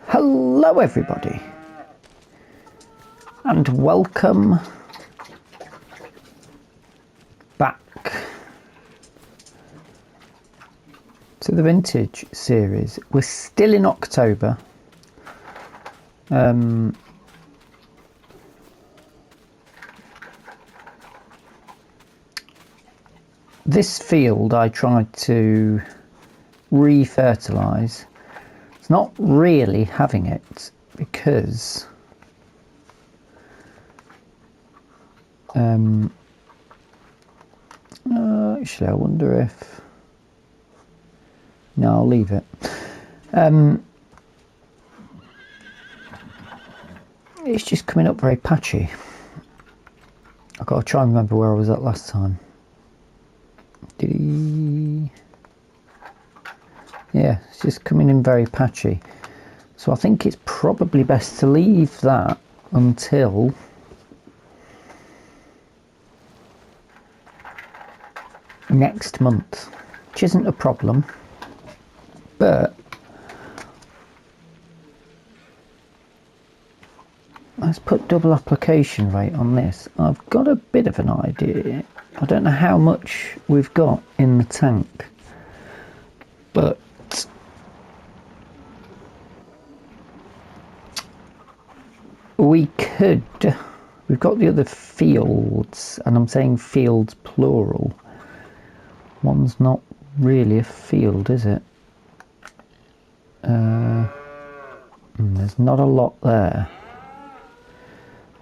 Hello everybody, and welcome back to the vintage series. We're still in October. This field I tried to re-fertilise. It's not really having it because actually I wonder if no, I'll leave it. It's just coming up very patchy. I've got to try and remember where I was at last time. Yeah, it's just coming in very patchy. So I think it's probably best to leave that until next month, which isn't a problem, but let's put double application rate on this. I've got a bit of an idea. I don't know how much we've got in the tank, but we could, we've got the other fields, and I'm saying fields plural. One's not really a field, is it? There's not a lot there.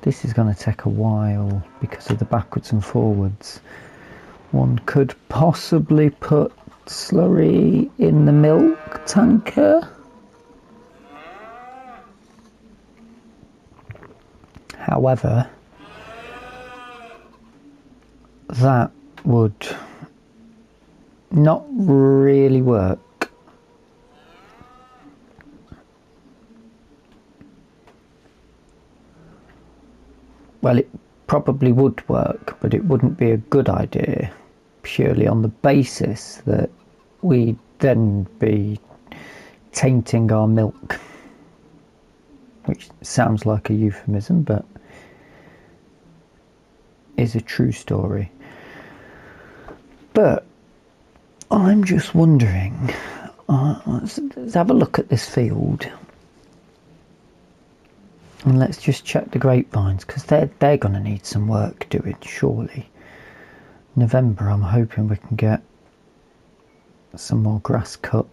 This is going to take a while because of the backwards and forwards. One could possibly put slurry in the milk tanker. However, that would not really work. Well, it probably would work, but it wouldn't be a good idea, purely on the basis that we'd then be tainting our milk, which sounds like a euphemism, but is a true story. But I'm just wondering, let's have a look at this field and let's just check the grapevines, because they're going to need some work doing, surely. November, I'm hoping we can get some more grass cut.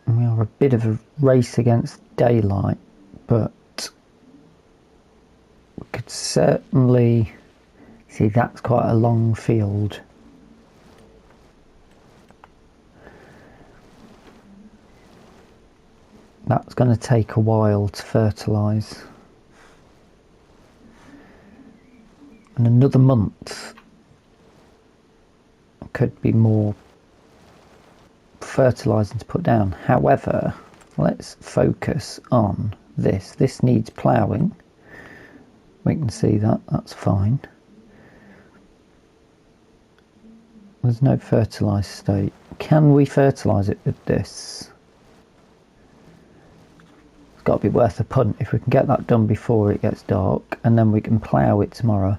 And we are a bit of a race against daylight, but we could certainly see that's quite a long field. That's going to take a while to fertilise. And another month could be more fertilising to put down. However, let's focus on this. This needs ploughing. We can see that, that's fine. There's no fertilised state. Can we fertilise it with this? It's got to be worth a punt if we can get that done before it gets dark, and then we can plough it tomorrow.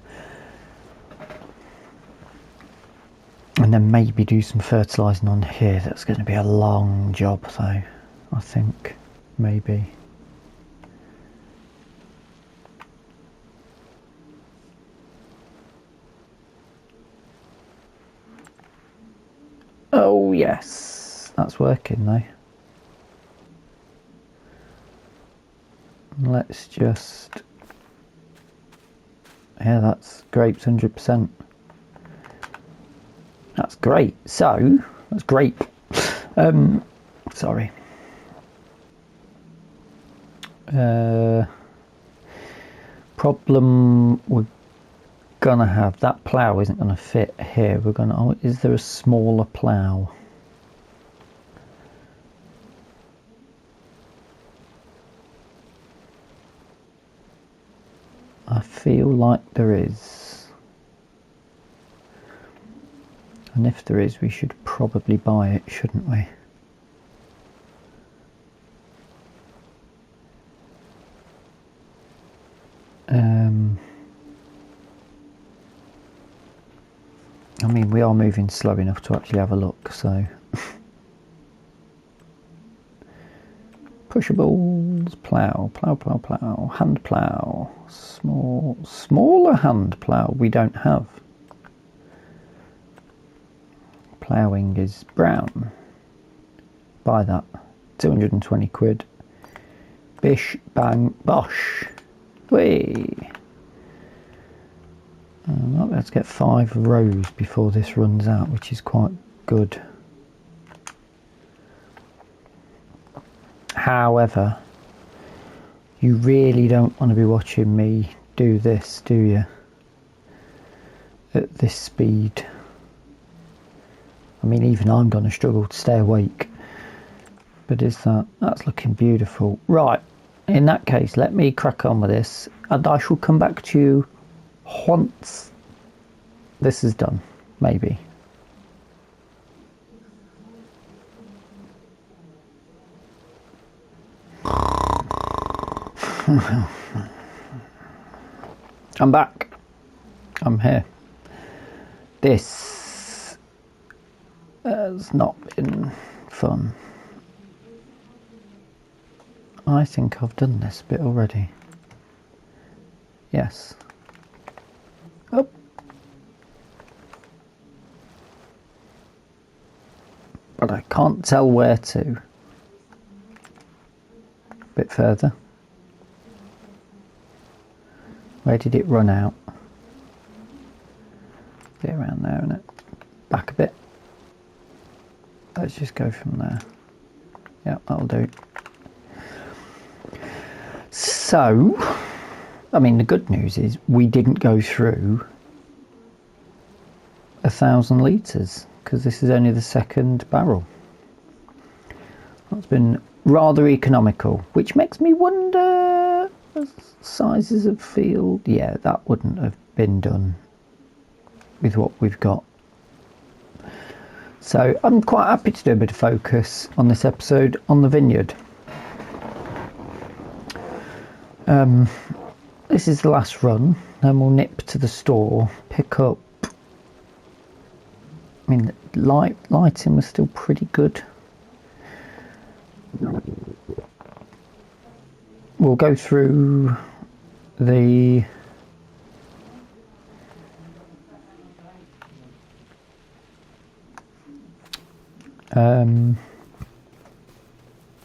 And then maybe do some fertilising on here. That's going to be a long job though, I think, maybe. Oh yes, that's working though. Let's just, yeah, that's grapes 100%. That's great. So that's great. Sorry. Problem we're gonna have, that plough isn't gonna fit here. We're gonna, oh, is there a smaller plough? I feel like there is. And if there is, we should probably buy it, shouldn't we? I mean, we are moving slow enough to actually have a look, so. Pushables, plough, hand plough, smaller hand plough we don't have. Ploughing is brown. Buy that. 220 quid. Bish, bang, bosh. Whee! Let's get 5 rows before this runs out, which is quite good. However, you really don't want to be watching me do this, do you? At this speed. I mean, even I'm going to struggle to stay awake. But that's looking beautiful. Right, in that case, let me crack on with this, and I shall come back to you once this is done, maybe. I'm back. I'm here. This has not been fun. I think I've done this bit already. Yes. Oh. But I can't tell where to. A bit further. Where did it run out? Bit around there, isn't it? Back a bit. Let's just go from there. Yeah, that'll do. So, I mean, the good news is we didn't go through 1,000 litres because this is only the second barrel. That's been rather economical, which makes me wonder sizes of field. Yeah, that wouldn't have been done with what we've got. So I'm quite happy to do a bit of focus on this episode on the vineyard. This is the last run, then we'll nip to the store, pick up. I mean, lighting was still pretty good. We'll go through the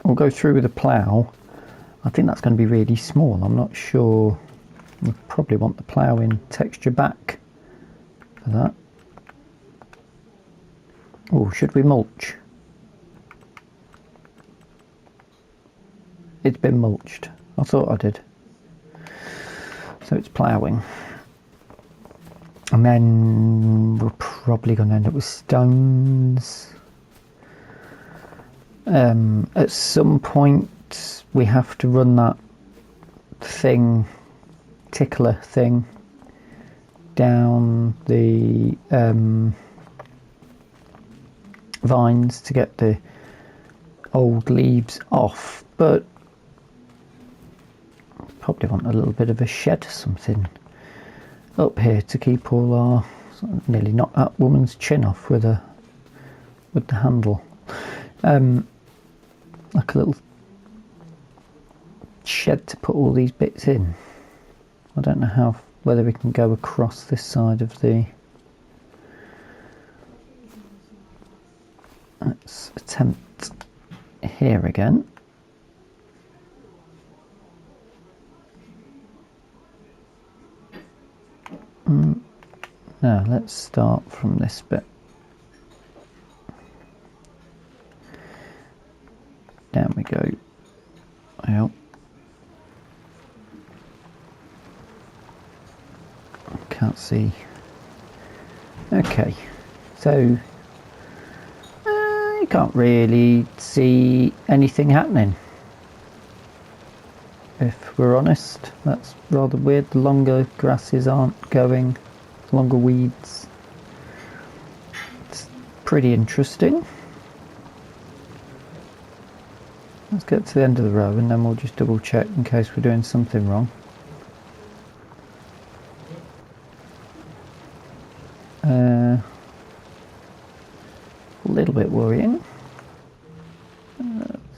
we'll go through with the plough. I think that's going to be really small. I'm not sure. We probably want the ploughing texture back for that. Oh, should we mulch? It's been mulched. I thought I did. So it's ploughing. And then we're probably going to end up with stones. At some point we have to run that tickler thing down the vines to get the old leaves off, but probably want a little bit of a shed or something up here to keep all our, nearly knocked that woman's chin off with the handle. Like a little shed to put all these bits in. I don't know whether we can go across this side of the. Let's attempt here again. Now let's start from this bit. Down we go. Well, can't see. Okay, so you can't really see anything happening, if we're honest. That's rather weird. The longer grasses aren't going, the longer weeds. It's pretty interesting. Let's get to the end of the row and then we'll just double check in case we're doing something wrong. A little bit worrying.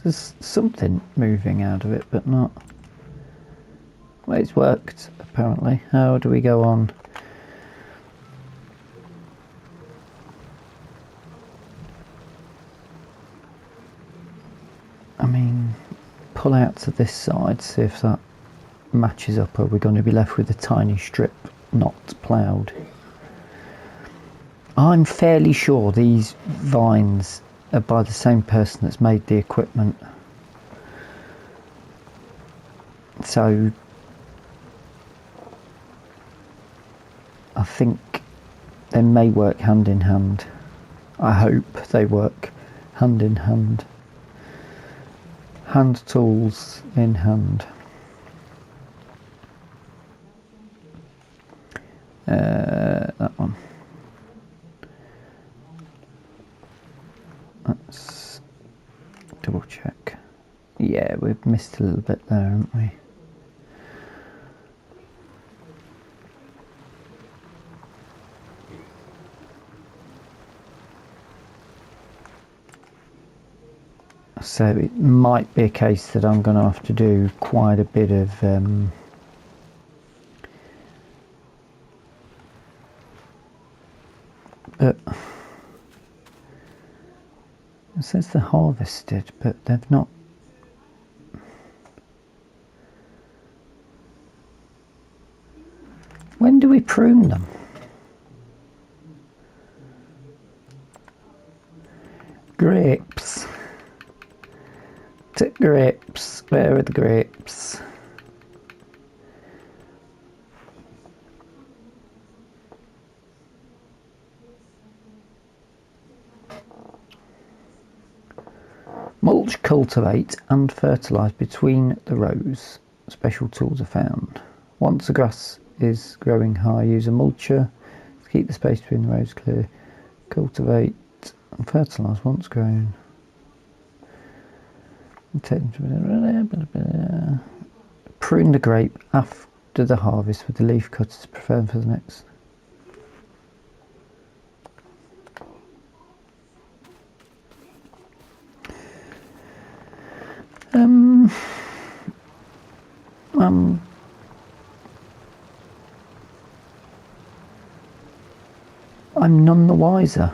There's something moving out of it, but not. Well, it's worked apparently. How do we go on? I mean, pull out to this side, see if that matches up, or we're going to be left with a tiny strip not ploughed. I'm fairly sure these vines are by the same person that's made the equipment. So I think they may work hand in hand. I hope they work hand in hand. Hand tools in hand. That one. Let's double check. Yeah, we've missed a little bit there, haven't we? So it might be a case that I'm going to have to do quite a bit of but it says they're harvested, but they've not. When do we prune them? Grapes. Grapes. Where are the grapes? Mulch, cultivate and fertilise between the rows. Special tools are found. Once the grass is growing high, use a mulcher to keep the space between the rows clear. Cultivate and fertilise once grown. Prune the grape after the harvest with the leaf cutters preferred for the next. I'm none the wiser.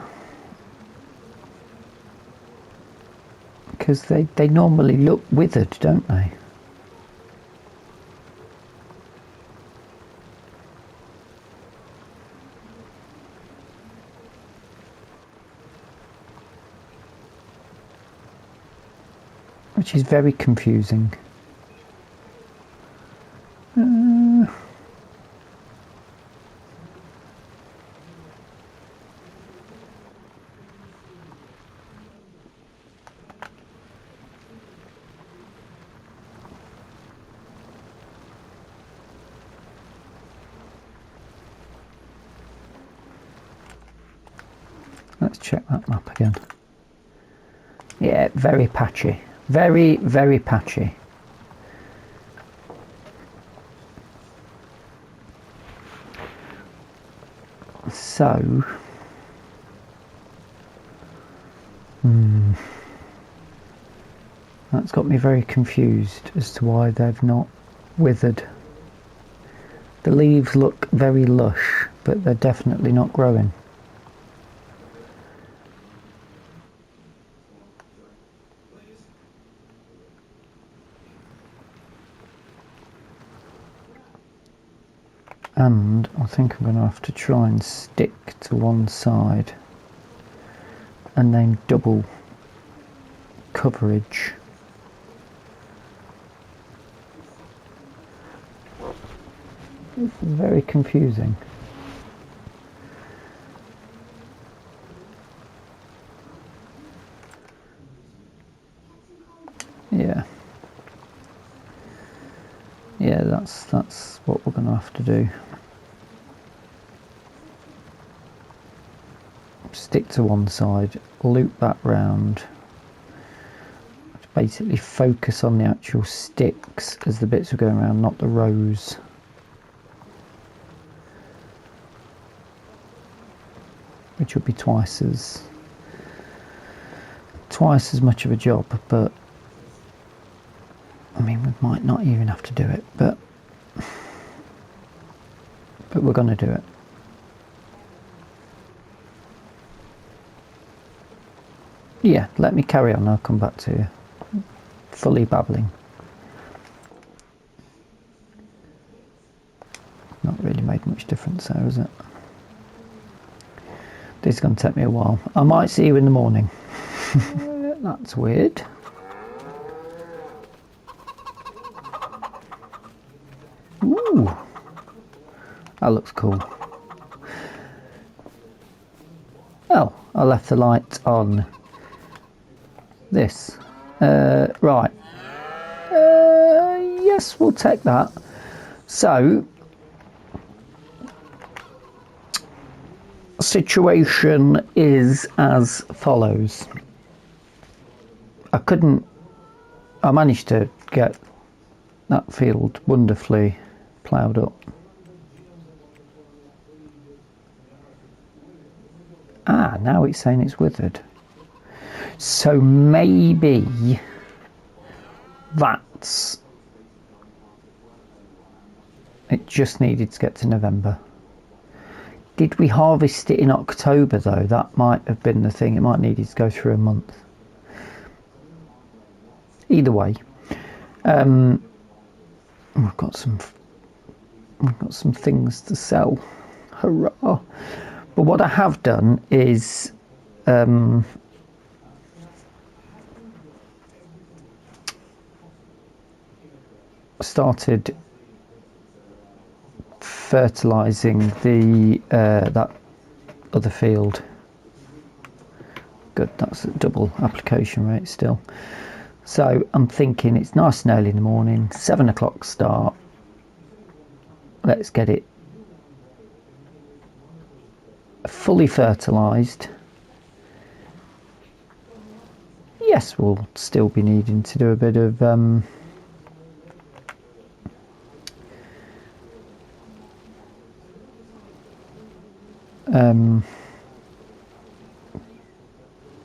Because they normally look withered, don't they? Which is very confusing. Let's check that map again. Yeah, very patchy. Very, very patchy. So, that's got me very confused as to why they've not withered. The leaves look very lush, but they're definitely not growing. And I think I'm going to have to try and stick to one side and then double coverage. This is very confusing. Yeah, that's what we're going to have to do. Stick to one side, loop that round. Basically focus on the actual sticks as the bits are going around, not the rows. Which would be twice as much of a job, but I mean, we might not even have to do it, but we're going to do it. Yeah, let me carry on, I'll come back to you. Fully babbling. Not really made much difference there, is it? This is going to take me a while. I might see you in the morning. That's weird. Ooh, that looks cool. Oh, I left the light on this. Right. Yes, we'll take that. So, situation is as follows. I managed to get that field wonderfully ploughed up. Ah, now it's saying it's withered. So maybe that's... It just needed to get to November. Did we harvest it in October though? That might have been the thing. It might need to go through a month. Either way, we've got some things to sell. Hurrah! But what I have done is started fertilizing the that other field. Good, that's a double application rate still. So I'm thinking it's nice and early in the morning, 7 o'clock start. Let's get it fully fertilized. Yes, we'll still be needing to do a bit of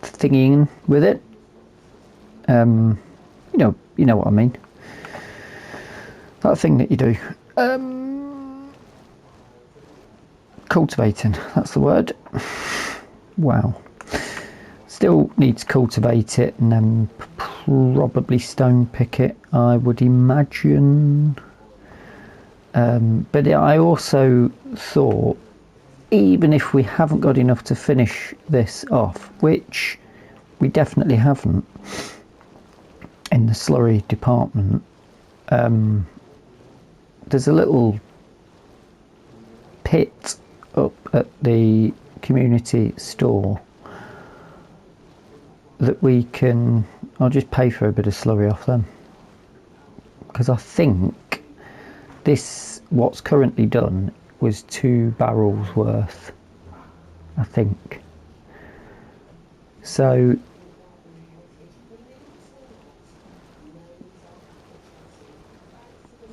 thingying with it. You know what I mean. That thing that you do. Cultivating, that's the word. Wow. Still need to cultivate it and then probably stone pick it, I would imagine. But I also thought, even if we haven't got enough to finish this off, which we definitely haven't in the slurry department, there's a little pit up at the community store that we can, I'll just pay for a bit of slurry off them, because I think this, what's currently done, was 2 barrels worth, I think. So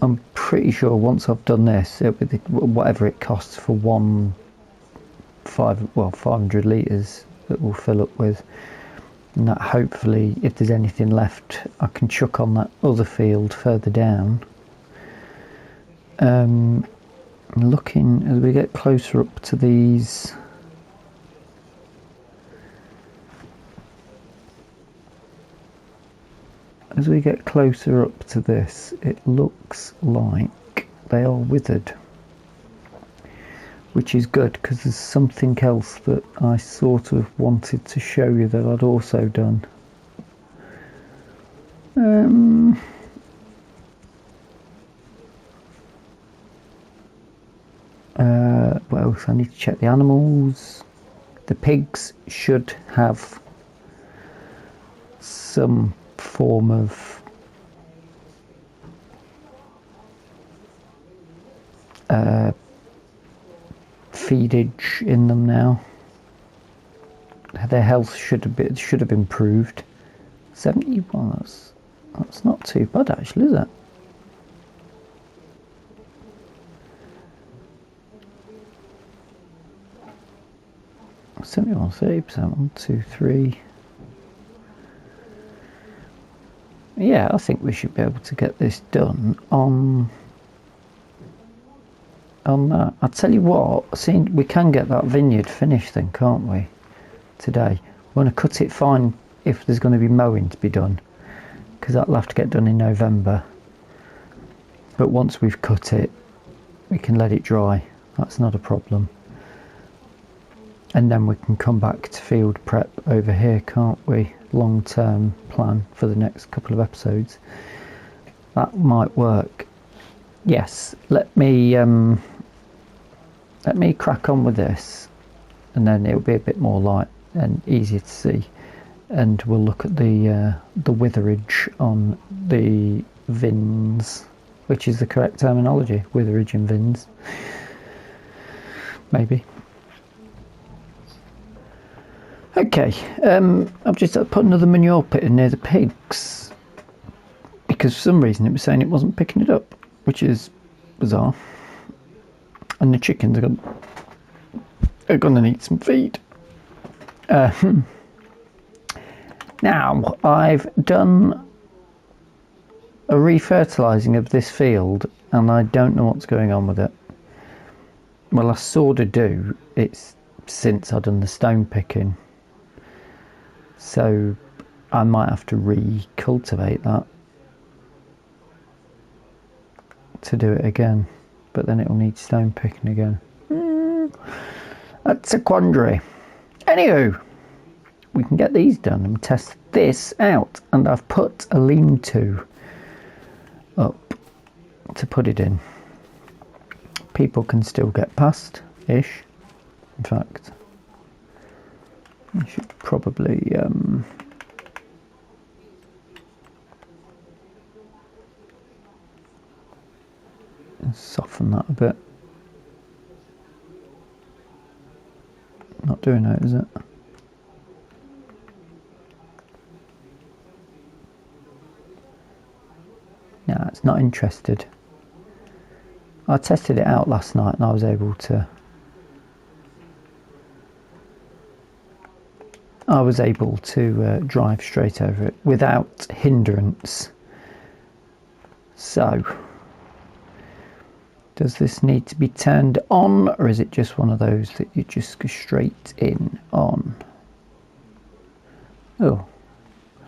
I'm pretty sure once I've done this, whatever it costs for 500 litres that we'll fill up with, and that hopefully, if there's anything left, I can chuck on that other field further down. Looking as we get closer up to these, as we get closer up to this, it looks like they are withered. which is good because there's something else that I sort of wanted to show you that I'd also done. What else? I need to check the animals. The pigs should have some form of feedage in them now. Their health should have improved. 71. That's not too bad actually, is it? %, 30%, 1, 2, 3. Yeah, I think we should be able to get this done on that. I'll tell you what, we can get that vineyard finished then, can't we? Today. We're going to cut it fine if there's going to be mowing to be done, because that'll have to get done in November. But once we've cut it, we can let it dry. That's not a problem. And then we can come back to field prep over here, can't we? Long-term plan for the next couple of episodes. That might work. Yes, let me crack on with this, and then it'll be a bit more light and easier to see. And we'll look at the witherage on the vins, which is the correct terminology. Witherage and vins, maybe. Okay, I've just put another manure pit in near the pigs because for some reason it was saying it wasn't picking it up, which is bizarre. And the chickens are going to need some feed. Now, I've done a refertilising of this field and I don't know what's going on with it. Well, I sort of do. It's since I've done the stone picking. So I might have to recultivate that to do it again, but then it will need stone picking again. That's a quandary. Anywho, we can get these done and test this out, and I've put a lean-to up to put it in. People can still get past-ish. In fact, I should probably soften that a bit. Not doing it, is it? No, it's not interested. I tested it out last night and I was able to drive straight over it without hindrance. So, does this need to be turned on, or is it just one of those that you just go straight in on? Oh,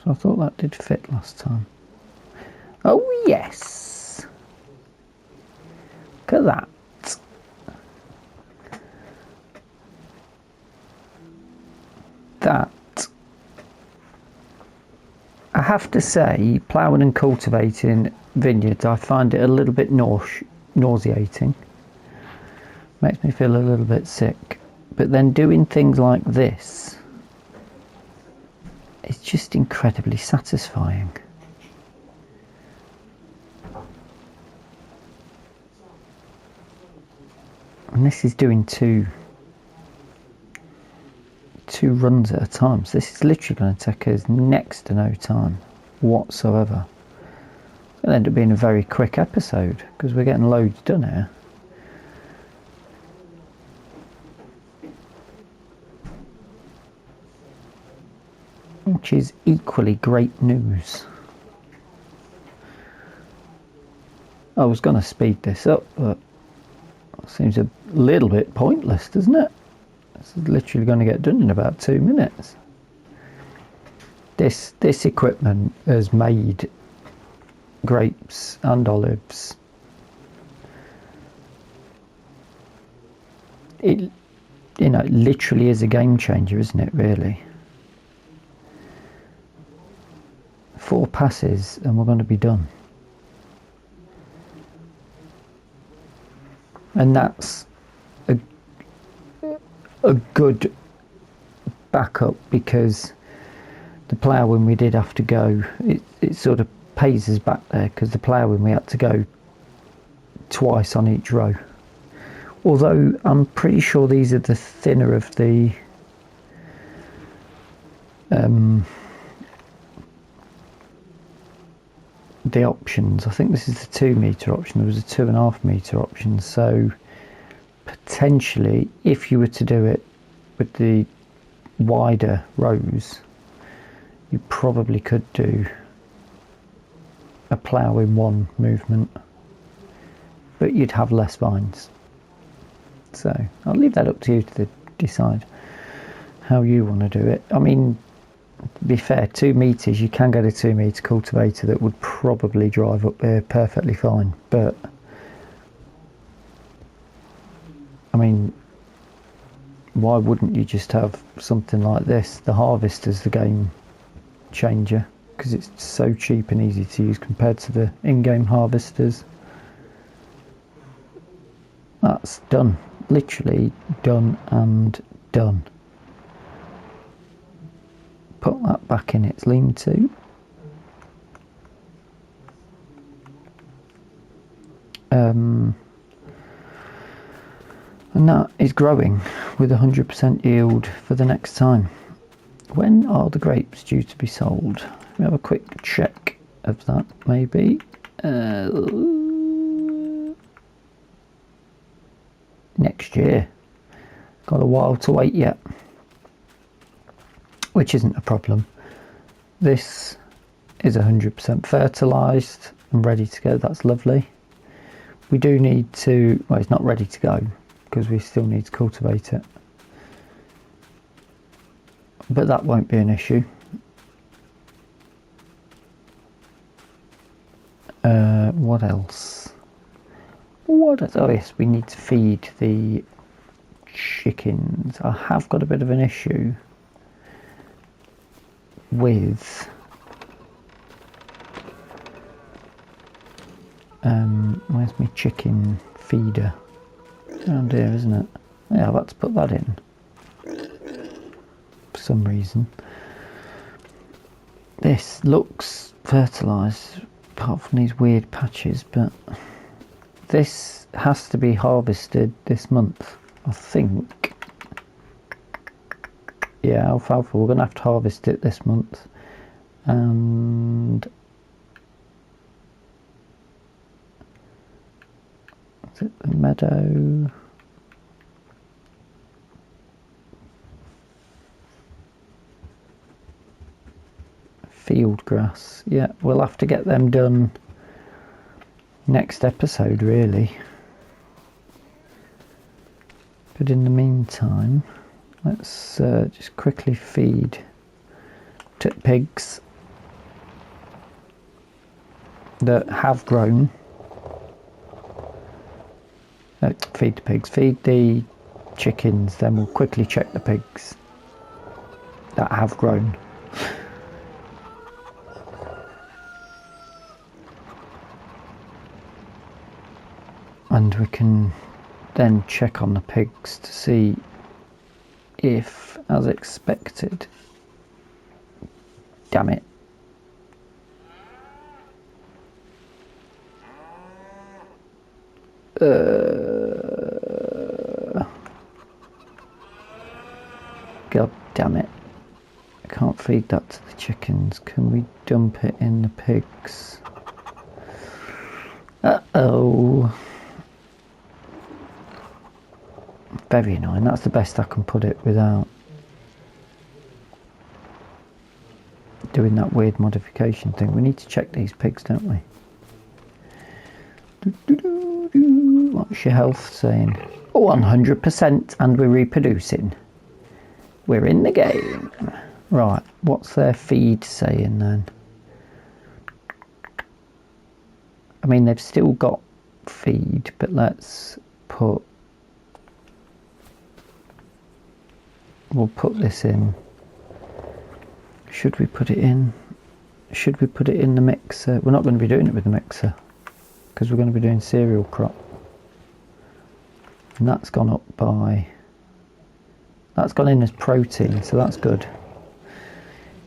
so I thought that did fit last time. Oh yes! Look at that. That, I have to say, ploughing and cultivating vineyards, I find it a little bit nauseating. Makes me feel a little bit sick. But then doing things like this is just incredibly satisfying. And this is doing two runs at a time, so this is literally going to take us next to no time whatsoever. It'll end up being a very quick episode because we're getting loads done here. Which is equally great news. I was going to speed this up, but it seems a little bit pointless, doesn't it? It's literally going to get done in about 2 minutes. This equipment has made grapes and olives it you know, literally is a game changer, isn't it, really? 4 passes and we're going to be done. And that's a good backup, because the ploughing we did have to go, it sort of pays us back there, because the ploughing we had to go twice on each row. Although I'm pretty sure these are the thinner of the options. I think this is the 2 metre option. There was a 2.5 metre option, so potentially if you were to do it with the wider rows, you probably could do a plough in one movement, but you'd have less vines. So I'll leave that up to you to decide how you want to do it. I mean, to be fair, 2 metres, you can get a 2 metre cultivator that would probably drive up there perfectly fine, but I mean, why wouldn't you just have something like this? The harvester's the game changer, because it's so cheap and easy to use compared to the in-game harvesters. That's done, literally done and done. Put that back in its lean-to. And that is growing with 100% yield for the next time. When are the grapes due to be sold? We have a quick check of that, maybe. Next year. Got a while to wait yet, which isn't a problem. This is 100% fertilised and ready to go. That's lovely. We do need to, well, it's not ready to go because we still need to cultivate it, but that won't be an issue. What else? Oh yes, we need to feed the chickens. I have got a bit of an issue with where's my chicken feeder? Around here, isn't it? Yeah, I've had to put that in for some reason. This looks fertilised apart from these weird patches, but this has to be harvested this month, I think. Yeah, alfalfa, we're going to have to harvest it this month. And is it the meadow? Field grass. Yeah, we'll have to get them done next episode, really. But in the meantime, let's just quickly feed to pigs that have grown. Feed the pigs, feed the chickens, then we'll quickly check the pigs that have grown. And we can then check on the pigs to see if, as expected, damn it, god damn it, I can't feed that to the chickens. Can we dump it in the pigs? Uh-oh. Very annoying. That's the best I can put it without doing that weird modification thing. We need to check these pigs, don't we? What's your health saying? 100% and we're reproducing. We're in the game. Right, what's their feed saying then? I mean, they've still got feed, but let's put we'll put this in. Should we put it in? Should we put it in the mixer? We're not going to be doing it with the mixer because we're going to be doing cereal crop. And that's gone up by... That's gone in as protein, so that's good.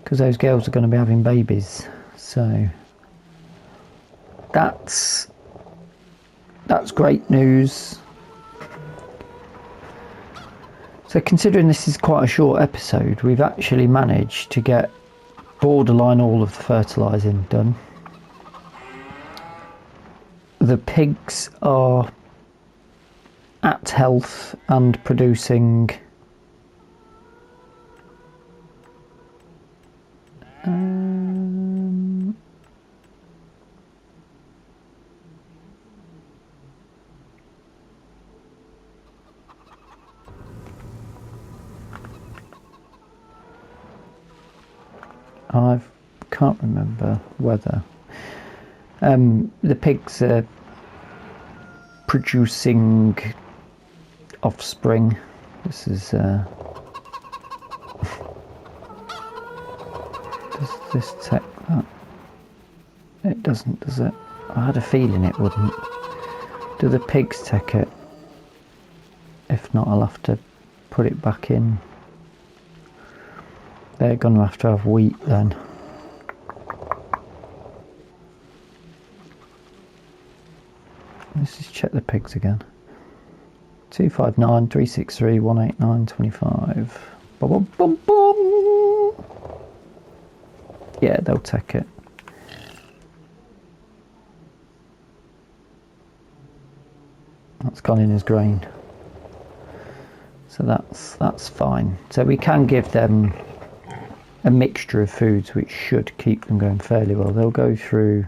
Because those girls are going to be having babies. So that's great news. So considering this is quite a short episode, we've actually managed to get borderline all of the fertilising done. The pigs are at health and producing I can't remember whether the pigs are producing offspring. This is does this take that? It doesn't, does it? I had a feeling it wouldn't. Do the pigs take it? If not, I'll have to put it back in. They're going to have wheat then. Let's just check the pigs again. 259 363 189 25. Boom, boom, boom, boom. Yeah, they'll take it. That's gone in as grain. So that's fine. So we can give them a mixture of foods which should keep them going fairly well. They'll go through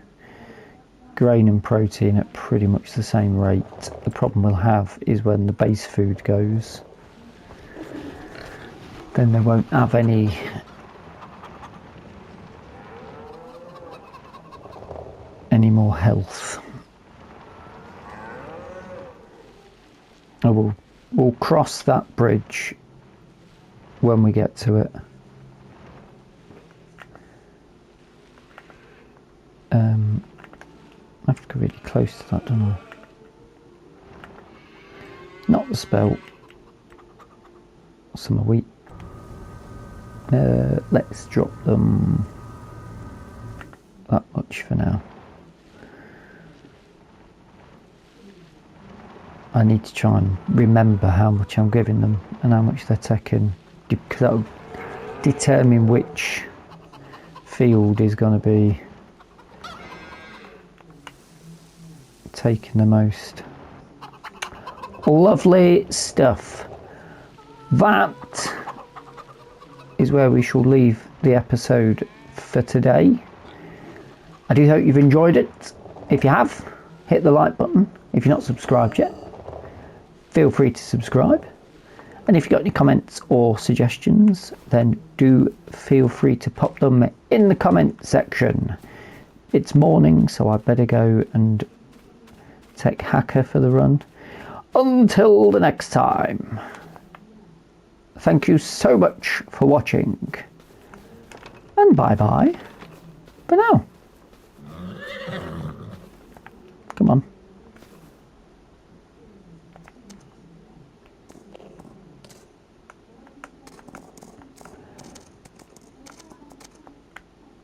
grain and protein at pretty much the same rate. The problem we'll have is when the base food goes, then they won't have any more health. We'll cross that bridge when we get to it. I have to go really close to that, don't I? Not the spelt. Some wheat. Let's drop them that much for now. I need to try and remember how much I'm giving them and how much they're taking, because that'll determine which field is going to be taking the most. Lovely stuff. That is where we shall leave the episode for today. I do hope you've enjoyed it. If you have, hit the like button. If you're not subscribed yet, feel free to subscribe. And if you've got any comments or suggestions, then do feel free to pop them in the comment section. It's morning, so I better go and take Hacker for the run. Until the next time, thank you so much for watching, and bye bye for now. Come on.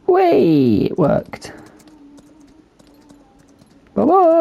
Whee! It worked. Bye bye.